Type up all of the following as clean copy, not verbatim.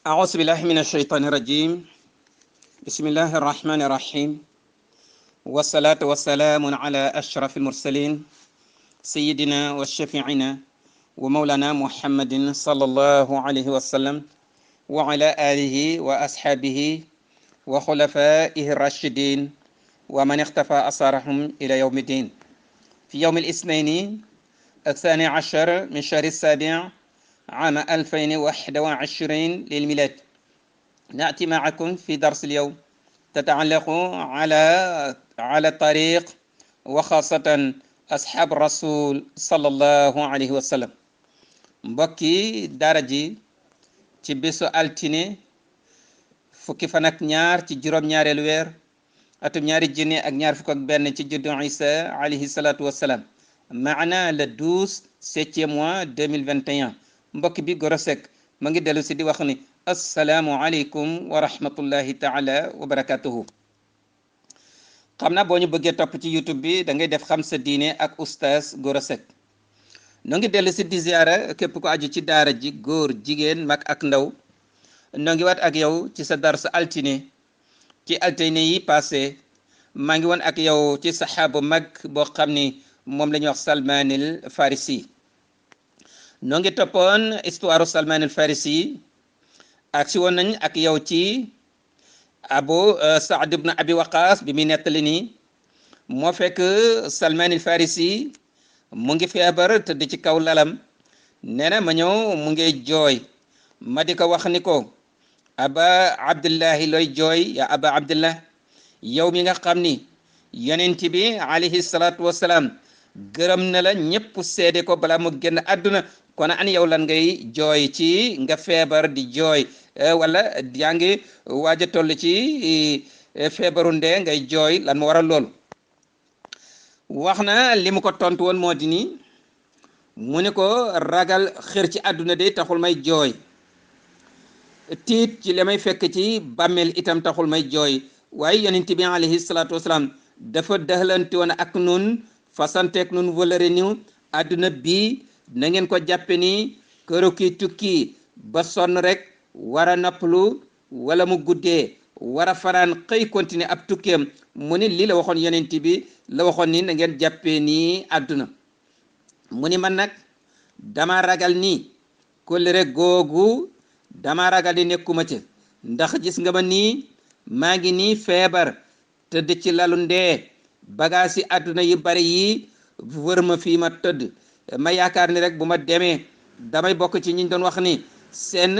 أعوذ بالله من الشيطان الرجيم بسم الله الرحمن الرحيم والصلاة والسلام على أشرف المرسلين سيدنا وشفيعنا ومولانا محمد صلى الله عليه وسلم وعلى آله وأصحابه وخلفائه الراشدين ومن اختفى أثرهم إلى يوم الدين في يوم الاثنين الثاني عشر من شهر السابع عام 2021 للميلاد. نأتي معكم في درس اليوم تتعلق على الطريق وخاصة أصحاب الرسول صلى الله عليه وسلم. mbokki daara ji ci bésu altine fukki fan ak ñaar ci juróom-ñaareelu weer atum ñaari junni ak ñaar fukk ak benn ci juddu Isa alayhi salatu wassalam, maana le 12 septième mois 2021. mbokk bi Gora Seck ma ngi dellu si di wax ni assalaamu aleykum wa rahmatullahi taala wa barakatuhu. xam naa boo ñu bëggee topp ci YouTube bi da ngay def xam sa diine ak oustaz Gora Seck. noo ngi dellu si di ziara képp ko aju ci daara ji, góor jigéen mag ak ndaw. noo ngi waat ak yow ci sa dars altine. ci altine yi passé maa ngi woon ak yow ci saxaabu mag boo xam ni moom la ñuy wax Salmanil Farisi. noo ngi toppoon histoire Salmanil Farisi ak si woon nañ ak yow ci Abu Saad ibn Abi Waqas bi muy nettali nii moo fekk Salmanil Farisi mu ngi feebar tëdd ci kaw lalam. nee na ma ñëw mu ngi jooy ma di ko wax ni ko aba abdullahi looy jooy ya aba abdullah, yow mi nga xam ni yonent bi alayhi salaatu wasalaam gërëm na la, ñëpp seede ko balaa mu génn àdduna. kon an yow lan ngay jooy ci nga feebar di jooy wala yaa ngi waaj a toll ci feebaru ndee ngay jooy, lan mu waral loolu? wax na li mu ko tontu woon moo di ni mu ne ko ragal xër ci àdduna de taxul may jooy, tiit ci li may fekk ci bàmmeel itam taxul may jooy. waaye yonent bi alayhi salaatu wasalaam dafa dëxlante woon ak nun fasanteek nun wëlëre ni àdduna bii na ngeen ko jàppe ni këru ki tukki ba sonn rek war a noppalu wala mu guddee war a fanaan xëy continuer ab tukkeem. mu ni lii la waxoon yonent bi la waxoon ni na ngeen jàppee nii àdduna. mu ni man nag dama ragal ni kóllëre googu dama ragal di nekkuma ca, ndax gis nga ma nii maa ngi nii feebar tëdd ci lalu ndee, bagaas yi àdduna yu bari yi wër ma fii ma tëdd. ma yaakaar ni rek bu ma demee damay bokk ci ñi doon wax ni seen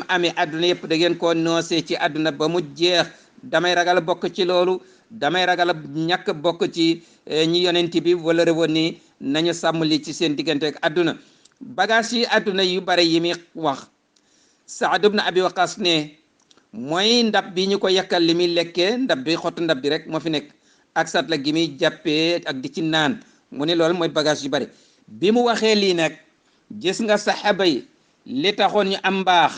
ami àdduna yëpp da ngeen koo noosee ci àdduna ba mu jeex. damay ragal bokk ci loolu, damay ragal ñàkk bokk ci ñi yonent bi wala rewoon ni nañu sàmm li ci seen diggante ak àdduna. bagage yi àdduna yu bari yi muy wax, Saad ibn Abi Waqas ne mooy ndab bi ñu ko yakkal li muy lekkee, ndab bi xottu ndab bi rek moo fi nekk, ak sat la gi muy jàppee ak di ci naan. mu ne loolu mooy bagage yu bari. bi mu waxee lii nag gis nga saxaaba yi li taxoon ñu am mbaax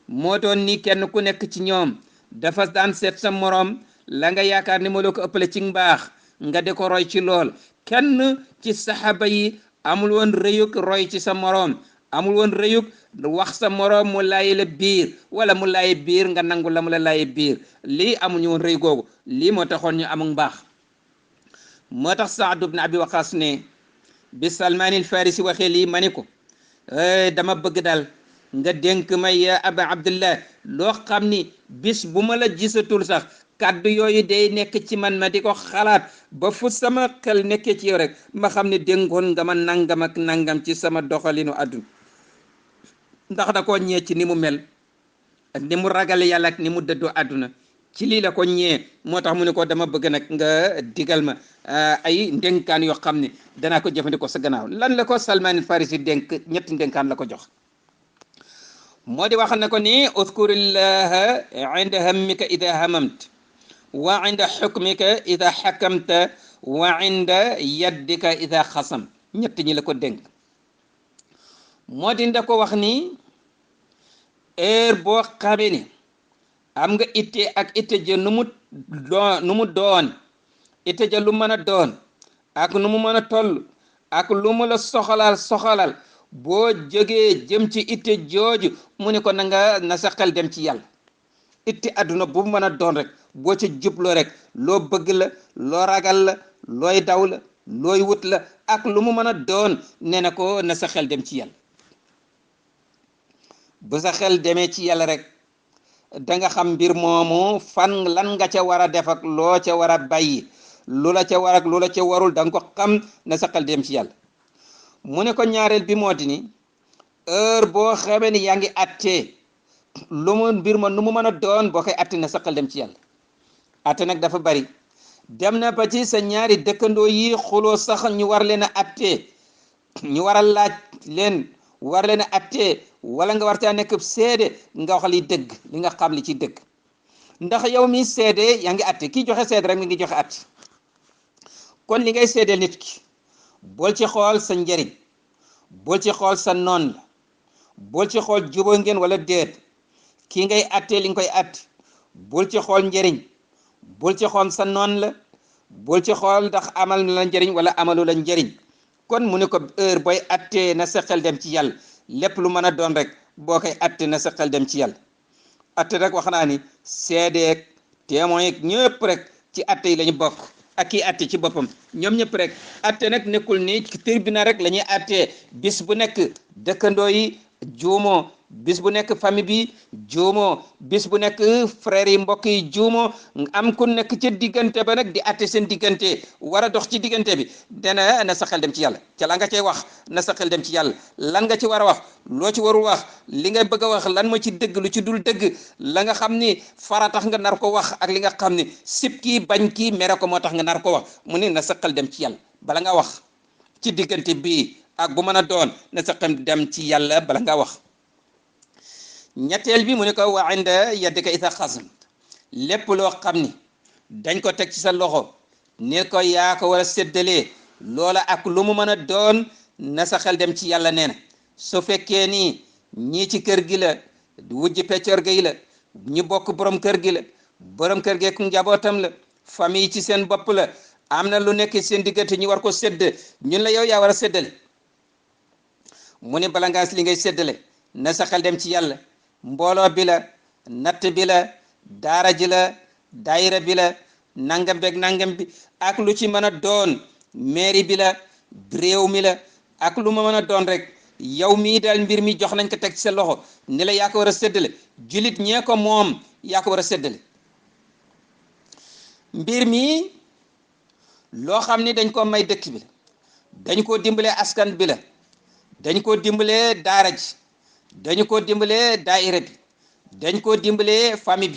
moo doon ni kenn ku nekk ci ñoom dafa daan seet sa moroom la nga yaakaar ni moo la ko ëppale ci mbaax nga di ko roy ci lool. kenn ci saxaaba yi amul woon rëyug roy ci sa moroom, amul woon rëyug wax sa moroom mu laayi la biir wala mu laayi biir nga nangu la mu la laayi biir. lii amuñu woon rëy googu. lii moo taxoon ñu amul mbaax. moo tax Saad ibn Abi Waqas ne bi Salmanil Farisi waxee lii ma ni ko dama bëgg daal nga dénk ma ya aba abdullah loo xam ni bis bu ma la gisatul sax kàddu yooyu day nekk ci man ma di ko xalaat ba fu sama xel nekkee ci yow rek ma xam ne dénkoon nga ma nangam ak nangam ci sama doxalinu àdduna. ndax da koo ñee ci ni mu mel ak ni mu ragale yàlla ak ni mu dëddoo àdduna. ci lii la ko ñee moo tax mu ne ko dama bëgg nag nga digal ma ay ndénkaan yoo xam ne danaa ko jëfandikoo sa gannaaw. lan la ko Salman Farisi dénk? ñetti ndénkaan la ko jox. moo di wax na ko ni uzkurillaha inda hammika ida hamamt wa inda xukmika ida xakamta wa inda yaddika ida xasam. ñett ñi la ko dénk. moo di nda ko wax ni heure boo xamee ni am nga itte ak itte ja nu mu doon itte ja lu mën a doon ak nu mu mën a toll ak lu mu la soxalal boo jógee jëm ci itte jooju mu ne ko na sa xel dem ci yàlla. itti àdduna bu mën a doon rek boo ca jubloo rek loo bëgg la loo ragal la looy daw la looy wut la ak lu mu mën a doon nee na ko na sa xel dem ci yàlla. bu sa xel demee ci yàlla rek da nga xam mbir moomu fan lan nga ca war a def ak loo ca war a bàyyi lu la ca war ak lu la ca warul da nga ko xam na sa xel dem ci yàlla. mu ne ko ñaareel bi moo di ni heure boo xamee ni yaa ngi attee lu mu mbir ma nu mu mën a doon boo koy atte na sa xel dem ci yàlla. atte nag dafa bari dem na ba ci sa ñaari dëkkandoo yi xuloo sax ñu war leen a attee ñu war a laaj leen war leen a attee wala nga war caa nekk seede nga wax li dëgg li nga xam li ci dëgg ndax yow mi seede yaa ngi atte kii joxe seede rek mi ngi joxe atte kon li ngay seedeel nit ki bool ci xool sa njëriñ bool ci xool sa noon la bool ci xool jubóo ngeen wala déet kii ngay attee li nga koy atte bool ci xool njëriñ bool ci xool sa noon la bool ci xool ndax amal na la njëriñ wala amalu la njëriñ kon mu ne ko heure booy attee na sa xel dem ci yàlla lépp lu mën a doon rek boo koy atte na sa xel dem ci yàlla. atte rek wax naa ni seedeeg témoin yeeg ñëpp rek ci atte yi la ñu bokk ak kii atte ci boppam ñoom ñëpp rek atte nag nekkul ni tribunal rek la ñuy attee bis bu nekk dëkkandoo yi juumoo bis bu nekk famille bi juumoo bis bu nekk frères yi mbokk yi juumoo am ku nekk ca diggante ba nag di atte seen diggante war a dox ci diggante bi dana na sa xel dem ci yàlla ca la nga cay wax na sa xel dem ci yàlla lan nga ci war a wax loo ci warul wax li nga bëgg a wax lan moo ci dëgg lu ci dul dëgg la nga xam ni faratax nga nar ko wax ak li nga xam ni sib kii bañ kii mere ko moo tax nga nar ko wax mu ne na sa xel dem ci yàlla bala nga wax ci diggante bii ak bu mën a doon na sa xel dem ci yàlla bala nga wax. ñetteel bi mu ne ko wa inda yaddika isa xasm lépp loo xam ni dañ ko teg ci sa loxo ne ko yaa ko war a séddalee loola ak lu mu mën a doon na sa xel dem ci yàlla nee na su fekkee ni ñii ci kër gi la wujj peccor gay la ñu bokk borom kër gi la borom kër gi ku njabootam la famille ci seen bopp la am na lu nekk seen diggante ñu war ko sédd ñun la yow yaa war a séddale mu ne bala ngaa li ngay séddale na sa xel dem ci yàlla mbooloo bi la natt bi la daara ji la daayira bi la nangam beeg nangam bi ak lu ci mën a doon mairie bi la réew mi la ak lu ma mën a doon rek yow mii daal mbir mi jox nañ ko teg ci sa loxo ni la yaa ko war a séddale julit ñee ko moom yaa ko war a séddale mbir mi loo xam ni dañ ko may dëkk bi la dañ ko dimbalee askan bi la dañ ko dimbalee daara ji dañu ko dimbalee daayira bi dañ ko dimbalee famille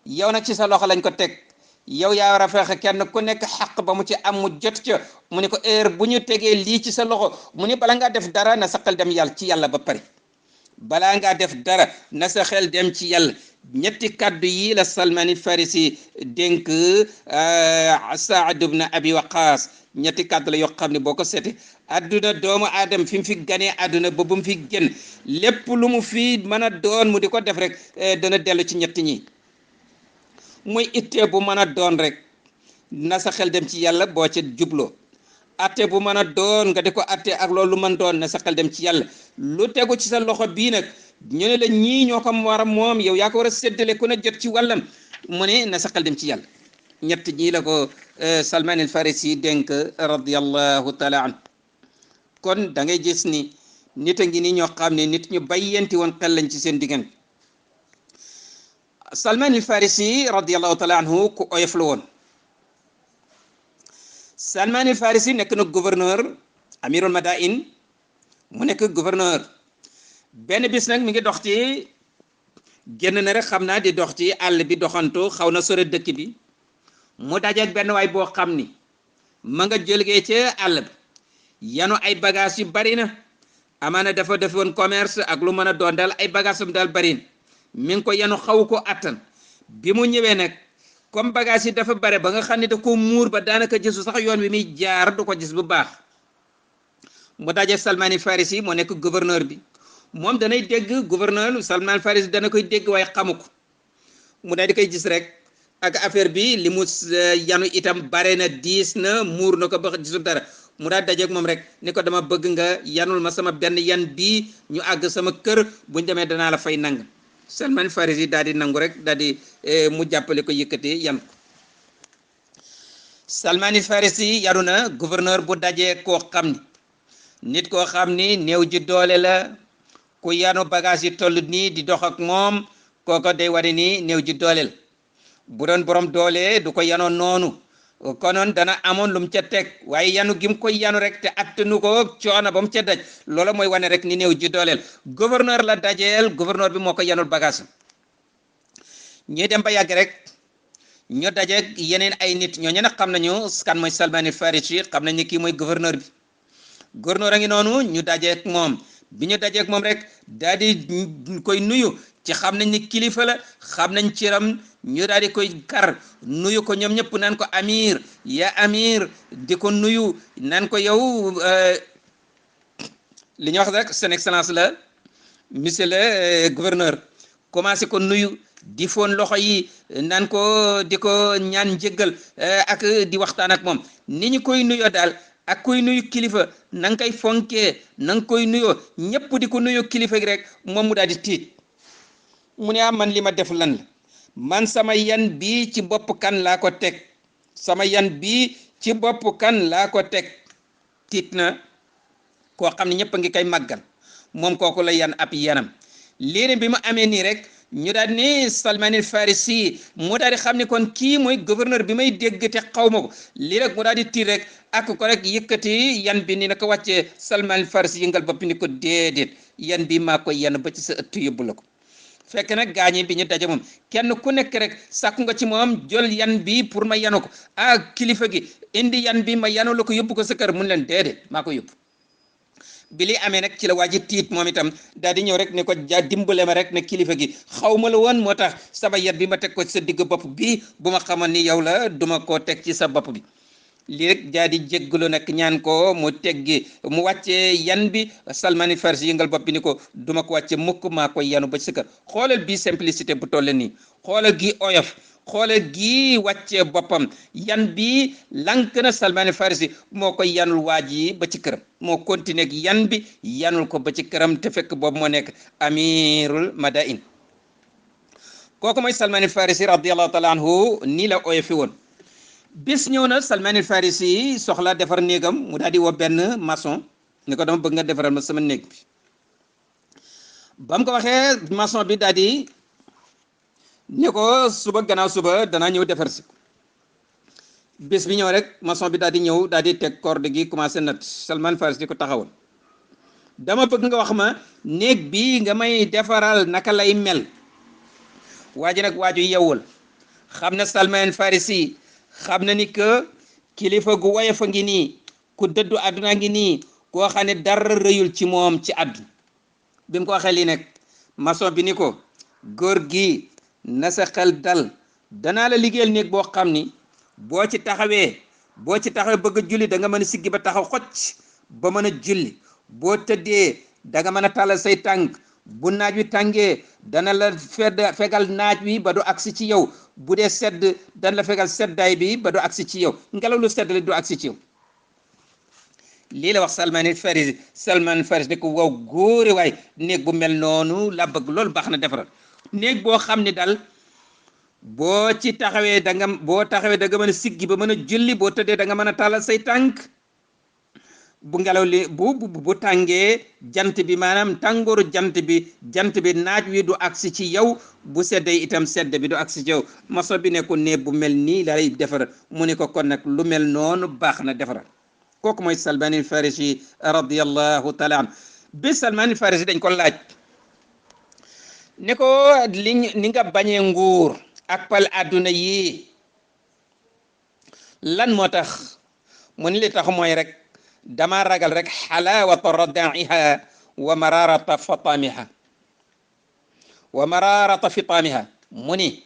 bi yow nag ci sa loxo lañ ko teg yow yaa war a fexe kenn ku nekk xaq ba mu ci am mu jot ca mu ne ko heure bu ñu tegee lii ci sa loxo mu ne bala ngaa def dara na sa xel dem yàlla ci yàlla ba pare balaa ngaa def dara na sa xel dem ci yàlla ñetti kaddu yi la Salman Farisi dénk Saad ibn Abi Waqaas ñetti kaddu la yoo xam ne boo ko seete adduna doomu aadama fi mu fi ganee adduna ba bu mu fi gën lépp lu mu fi mën a doon mu di ko def rek dana dellu ci ñetti ñi muy ittee bu mën a doon rek na sa xel dem ci yàlla boo ca jubloo atte bu mën a doon nga di ko atte ak loolu mën doon na sa xel dem ci yàlla lu tegu ci sa loxo bii nag ñu ne la ñii ñoo ko war a moom yow yaa ko war a séddale ku ne jot ci wàllam mu ne na sa xel dem ci yàlla ñett ñii la ko Salman al Farisi dénk radiyallahu taala an kon da ngay gis ni nit a ngi ni ñoo xam ne nit ñu bayyanti woon xel lañ ci seen diggante Salman al Farisi radiyallahu taala anhu ku oyof la woon Salman al Farisi nekk na gouverneur amirul madain mu nekk gouverneur benn bis nag mi ngi dox ci génn na rek xam naa di dox ci àll bi doxantu xaw na sore dëkk bi mu dajeek benn waay boo xam ni ma nga jëlgee ca àll bi yanu ay bagage yu bari na amaana dafa defoon commerce ak lu mën a doon daal ay bagage am daal bari na mi ngi ko yanu xaw ko attan bi mu ñëwee nag comme bagage yi dafa bare ba nga xam ne da ko muur ba daanaka gisu sax yoon wi muy jaar du ko gis bu baax mu daje Salman Farisi moo nekk gouverneur bi moom danay dégg gouverneur Salman Farisi dana koy dégg waaye xamu ko mu daal di koy gis rek ak affaire bi li mu yanu itam bare na diis na muur na ko ba gisul dara mu daal dajeeg moom rek ni ko dama bëgg nga yanul ma sama benn yan bii ñu àgg sama kër buñ demee danaa la fay nang Salman Farisi daal di nangu rek daal di mu jàppale ko yëkkati yan ko Salman Farisi yaru na gouverneur bu dajee koo xam ni nit koo xam ni néew ji doole la ku yanu bagage yi toll nii di dox ak moom kooko day wari ni néew ji doole la bu doon borom doole du ko yanoon noonu konoon dana amoon lu mu ca teg waaye yanu gim ko yanu rek te attanu ko coono ba mu ca daj loola mooy wane rek ni néew ji dooleel gouverneur la dajeel gouverneur bi moo ko yanul bagage ñuy dem ba yàgg rek ñu dajeeg yeneen ay nit ñooñu nag xam nañu kan mooy Salman Farisi xam nañ ni kii mooy gouverneur bi gouverneur a ngi noonu ñu dajeeg moom bi ñu dajeeg moom rek daal di koy nuyu ci xam nañ ni kilifa la xam nañ ciram ñu daal di koy kar nuyu ko ñoom ñëpp naan ko amir ya amir di ko nuyu naan ko yow li ñu wax rek son excellence la monsieur le gouverneur commencé ko nuyu di foon loxo yi naan ko di ko ñaan njëggal ak di waxtaan ak moom ni ñu koy nuyoo daal ak koy nuyu kilifa na nga koy fonkee na nga koy nuyoo ñëpp di ko nuyoo kilifa gi rek moom mu daal di tiit mu ne man li ma def lan la man sama yan bii ci bopp kan laa ko teg sama yan bii ci bopp kan laa ko teg tiit na koo xam ne ñëpp a ngi koy màggal moom kooku la yan ab yanam léegi bi mu amee nii rek ñu daal ni Salman Farisi mu daal di xam ne kon kii mooy gouverneur bi may dégg te xaw ma ko lii rek mu daal di tiit rek ak ko rek yëkkati yan bi ni na ko wàccee Salman Farisi yëngal bopp ni ko déedéet yan bi maa koy yan ba ci sa ëtt yóbbu la ko fekk nag gaañi bi ñu daje moom kenn ku nekk rek sàkku nga ci moom jël yan bi pour ma yanu ko kilifa gi indi yan bi ma yanu la ko yóbbu ko sa kër mun leen déedéet maa ko yóbbu bi li amee nag ci la waa ji tiit moom itam daal di ñëw rek ne ko dimbale ma rek ne kilifa gi xaw ma la woon moo tax sama yat bi ma teg ko ci sa digg bopp bi bu ma xamoon ni yow la duma koo teg ci sa bopp bi lii rek daa di jéggalu nag ñaan ko mu teggi mu wàccee yan bi Salman Farisi yëngal bopp bi ni ko duma ko wàcce mukk maa koy yanu ba ci sa kër xoolal bii simplicité bu toll nii xoolal gi oyof xoolal gi wàccee boppam yan bi lank na Salman Farisi moo koy yanul waaj yi ba ci këram moo continué ak yan bi yanul ko ba ci këram te fekk boobu moo nekk amirul madain kooku mooy Salman Farisi radiallahu taala anhu nii la oyofi woon bis ñëw na Salman Farisi soxla defar néegam mu daal di woo benn maçon ni ko dama bëgg nga defaral ma sama néeg bi ba mu ko waxee maçon bi daal di ni ko suba gannaaw suba danaa ñëw defar si bis bi ñëw rek maçon bi daal di ñëw daal di teg corde gi commencé nat Salman Farisi di ko taxawal dama bëgg nga wax ma néeg bi nga may defaral naka lay mel waa ji nag waaju yewwul xam na Salman Farisi xam na ni que kilifa gu woyof a ngi nii ku dëddu àdduna ngi nii koo xam ne dara rëyul ci moom ci àdduna bi mu ko waxee lii nag maçon bi ni ko góor gi na sa xel dal danaa la liggéeyal néeg boo xam ni boo ci taxawee bëgg a julli da nga mën a siggi ba taxaw xocc ba mën a julli boo tëddee da nga mën a tàllal say tànk bu naaj wi tàngee dana la fegal naaj wi ba du agsi ci yow bu dee sedd dana la fegal seddaay bi ba du agsi ci yow ngelaw lu sedd la du agsi ci yow lii la wax Salman Farisi di ko waaw góore waay néeg bu mel noonu la bëgg loolu baax na defaral néeg boo xam ne daal boo taxawee da nga mën a siggi ba mën a julli boo tëddee da nga mën a tàllal say tànk bu ngelaw li bu tàngee jant bi maanaam tàngooru jant bi naaj wi du agsi ci yow bu seddee itam sedd bi du agsi ci yow maçon bi ne ko néeg bu mel nii lay defar mu ne ko kon nag lu mel noonu baax na defaral kooku mooy Salman Farisi radiyallahu taala an bi Salman Farisi dañ ko laaj ne ko ni nga bañee nguur ak pal àdduna yi lan moo tax mu ni li tax mooy rek dama ragal rek xalaawata radaiha wa mararata fitamiha mu ni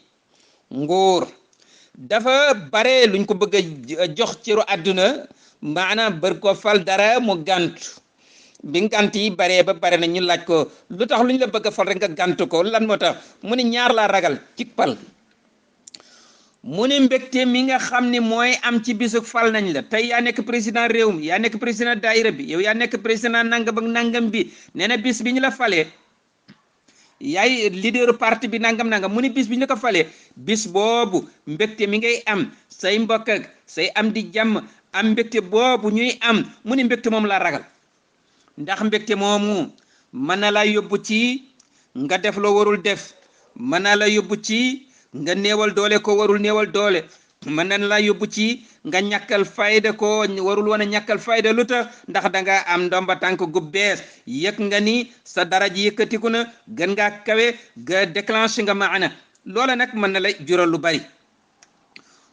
nguur dafa bare luñ ko bëgg a jox ciru àdduna maanaam bër ko fal dara mu gàntu bi gànt yi bare ba bare na ñu laaj ko lu tax lu ñu la bëgg a fal rek nga gàntu ko lan moo tax mu ni ñaar laa ragal ci pal mu ne mbégte mi nga xam ne mooy am ci bisu fal nañ la tey yaa nekk président réew mi yaa nekk président daayira bi yow yaa nekk président nangam ak nangam bi nee na bis bi ñu la falee yaay leaderu parti bi nangam nangam mu ne bis bi ñu la ko falee bis boobu mbégte mi ngay am say mbokk ak say am di jàmm am mbégte boobu ñuy am mu ne mbégte moom laa ragal ndax mbégte moomu mën na laa yóbbu ci nga def loo warul def mën na la yóbbu ci nga néewal doole ko warul néewal doole mën na la yóbbu ci nga ñàkkal fayda ko warul woon a ñàkkal fayda lu tax ndax da nga am ndomba tànk gu bees yëg nga ni sa dara ji yëkkatiku na gën ngaa kawe ga déclenché nga maana loola nag mën na la jural lu bari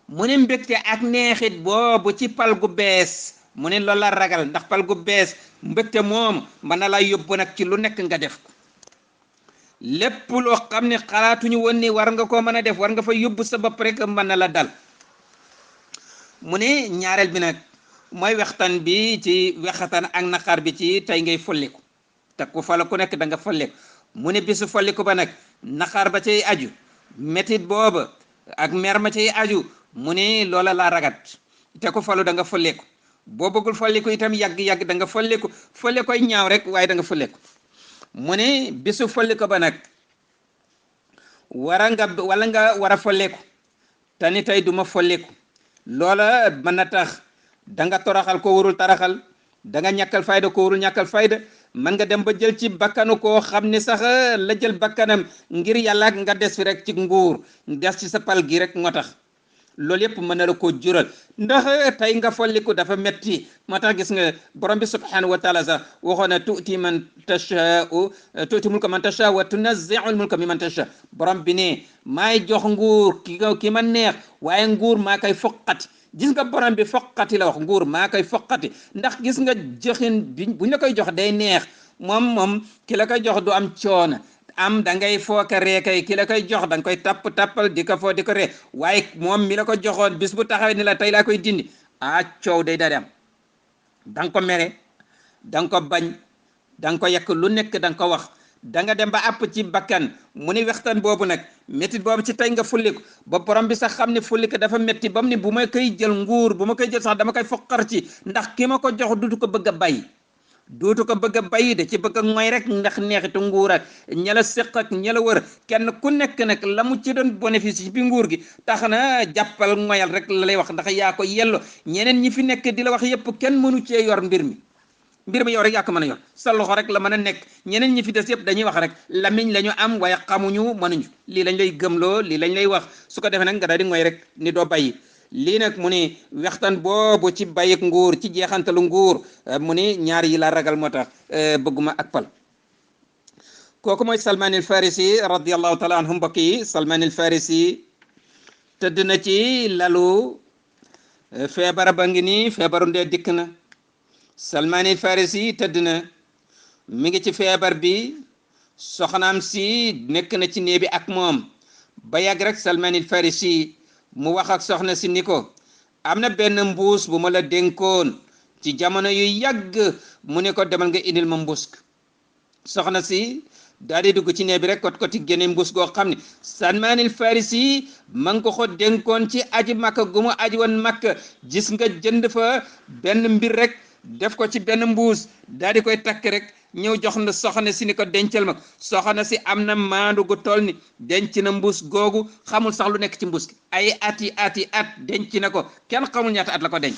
mu ne mbégte ak neexit boobu ci pal gu bees mu ne loolu la ragal ndax pal gu bees mbégte moom mën na la yóbbu nag ci lu nekk nga def ko lépp loo xam ne xalaatuñu woon ni war nga koo mën a def war nga fa yóbbu sa bopp rek mën na la dal mu ne ñaareel bi nag mooy waxtaan bi ci waxtaan ak naqar bi ci tey ngay folliku te ku fala ku nekk da nga folliku mu ne bisu folliku ba nag naqar ba cay aju métit booba ak mer ma cay aju mu ne loola laa ragat te ku falu da nga folliku boo bëggul folliku itam yàgg-yàgg da nga folliku koy ñaaw rek waaye da nga folliku mu ne bisu folliku ba nag wala nga war a folliku te ni tey duma folliku loola mën na tax da nga toroxal ko warul taraxal da nga ñàkkal fayda ko warul ñàkkal fayda mën nga dem ba jël ci bakkanu koo xam ne sax la jël bakkanam ngir yàlla nga des fi rek ci nguur des ci sa pal gi rek moo tax loolu yëpp mën na la koo jural ndax tey nga folliku dafa metti moo tax gis nga borom bi subhanahu wa taala sax waxoon na tuuti man tashaau tuuti mulka man tasha wa tunazzi'ul mulka mi man tasha borom bi ne maay jox nguur ki ma neex waaye nguur maa koy foqati gis nga borom bi foqati la wax nguur maa koy foqati ndax gis nga joxin bi buñ la koy jox day neex moom ki la koy jox du am coono am da ngay fooka ree kay ki la koy jox da nga koy tappal di ko foo di ko ree waaye moom mi la ko joxoon bis bu taxawee ni la tey laa koy dindi coow day daal di am da nga ko mere da nga ko bañ da nga ko yekk lu nekk da nga ko wax da nga dem ba àpp ci bakkan mu ni waxtaan boobu nag métti boobu ci tey nga fulliku ba borom bi sax xam ne fulliku dafa métti ba mu ni bu ma koy jël nguur bu ma koy jël sax dama koy foqar ci ndax ki ma ko jox dutu ko bëgg a bay dootu ko bëgg a bàyyi de ci bëgg a ngoy rek ndax neexitu nguur ak ña la séq ak ña la wër kenn ku nekk nag la mu ci doon bénéfice ci bi nguur gi tax na jàppal ngoyal rek la lay wax ndax yaa ko yello ñeneen ñi fi nekk di la wax yëpp kenn mënu cee yor mbir mi yow rek yaa ko mën a yor sa loxo rek la mën a nekk ñeneen ñi fi des yëpp dañuy wax rek lamiñ la ñu am waaye xamuñu mënuñu lii lañ lay gëmloo lii lañ lay wax su ko defee nag nga daal di ngoy rek ni doo bàyyi lii nag mu ni waxtaan boobu ci bàyyik nguur ci jeexantalu nguur mu ni ñaar yi la ragal moo tax bëgguma ak pal kooku mooy Salman al Farisi radiallahu taala anhu mbokk yi Salman al Farisi tëdd na ci lalu feebar ba ngi nii feebaru ndee dikk na Salman al Farisi tëdd na mi ngi ci feebar bi soxnaam si nekk na ci néeg bi ak moom ba yàgg rek Salman al Farisi mu wax ak soxna si ni ko am na benn mbuus bu ma la dénkoon ci jamono yu yàgg mu ne ko demal nga indil ma mbuus soxna si daal di dugg ci néeg bi rek kot ci génne mbuus goo xam ne Salman al Farisi ma ngi ko ko dénkoon ci aji makka gu mu aji woon makka gis nga jënd fa benn mbir rek def ko ci benn mbuus daal di koy takk rek ñëw jox na soxna si ni ko dencal ma soxna si am na maandu gu toll ni denc na mbuus googu xamul sax lu nekk ci mbuus gi ay at denc na ko kenn xamul ñaata at la ko denc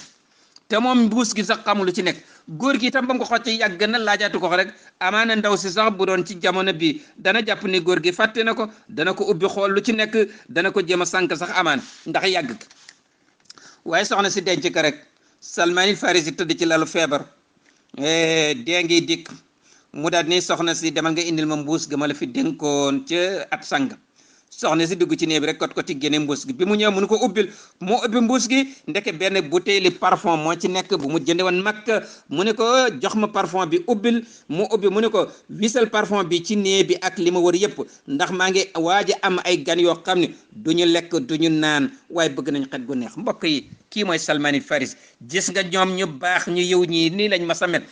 te moom mbuus gi sax xamul lu ci nekk góor gi itam ba mu ko xocc yàgg na laajaatu ko rek amaana ndaw si sax bu doon ci jamono bi dana jàpp ni góor gi fàtte na ko dana ko ubbi xool lu ci nekk dana ko jéem a sànk sax amaana ndax yàgg waaye soxna si denc ko rek Salman al Farisi tëdd ci lalu feebar dee ngi dikk mu daal ni soxna si demal nga indil ma mbuus ga ma la fi dénkoon ca at sangam soxna si dugg ci néeg bi rek kot ci génne mbuus gi bi mu ñëw mënu ko ubbil mu ubbi mbuus gi ndeke benn bouteille parfum moo ci nekk bu mu jënde woon Makka mu ne ko jox ma parfum bi ubbil mu ubbi mu ne ko wisal parfum bi ci néeg bi ak li ma wër yëpp ndax maa ngi waaj a am ay gan yoo xam ne duñu lekk duñu naan waaye bëgg nañ xet gu neex mbokk yi kii mooy Salman al Farisi gis nga ñoom ñu baax ñu yiw ñii nii lañ ma sa mel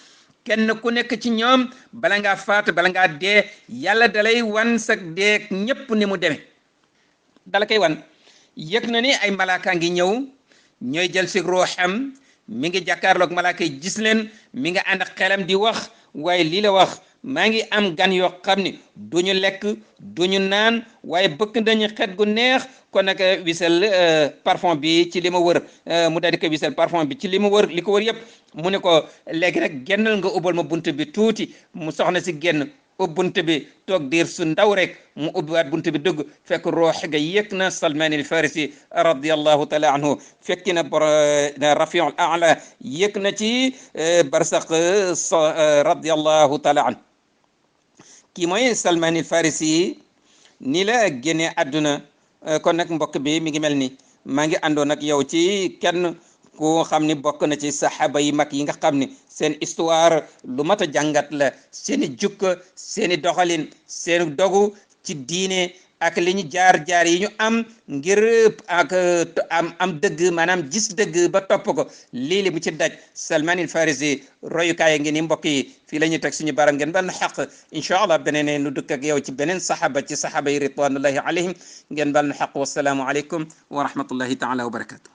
kenn ku nekk ci ñoom bala ngaa faatu bala ngaa dee yàlla dalay wan sa dee ñépp ni mu demee dala koy wan yëg na ni ay malaaka ngi ñëw ñooy jël si ruuxam mi ngi jàkkaarloog malaaka yi gis leen mi nga ànd ak xelam di wax waaye lii la wax maa ngi am gan yoo xam ni duñu lekk duñu naan waaye bëgg nañu xet gu neex kon nag wisal parfum bi ci li ma wër mu daal di ko wisal parfum bi ci li ma wër li ko wër yëpp mu ne ko léegi rek gennal nga ubbal ma bunt bi tuuti mu soxna si génn ub bunt bi toog diir su ndaw rek mu ubbiwaat bunt bi dugg fekk ruux ga yëg na Salman al Farisi radiyallahu taala anhu fekki na rafiul a'la yëg na ci barsaq radiyallahu taala anhu kii mooy Salman al Farisi ni la génnee àdduna kon nag mbokk bi mi ngi mel ni maa ngi àndoon ak yow ci kenn ku xam ni bokk na ci saxaaba yi mag yi nga xam ni seen histoire lu mat a jàngat la seeni jukka seeni doxalin seeni dogu ci diine ak li ñu jaar-jaar yi ñu am ngir ak am dëgg maanaam gis dëgg ba topp ko lii mu ci daj Salman al Farisi royukaay ngi ni mbokk yi fii la ñuy teg suñu baram ngeen bal na xaq incha allah beneen nu dëkk ak yow ci beneen saxaaba ci saxaaba yi ridwanullahi alayhim ngeen bal na xaq wasalaamu aleykum wa rahmatullahi taala wa barakatu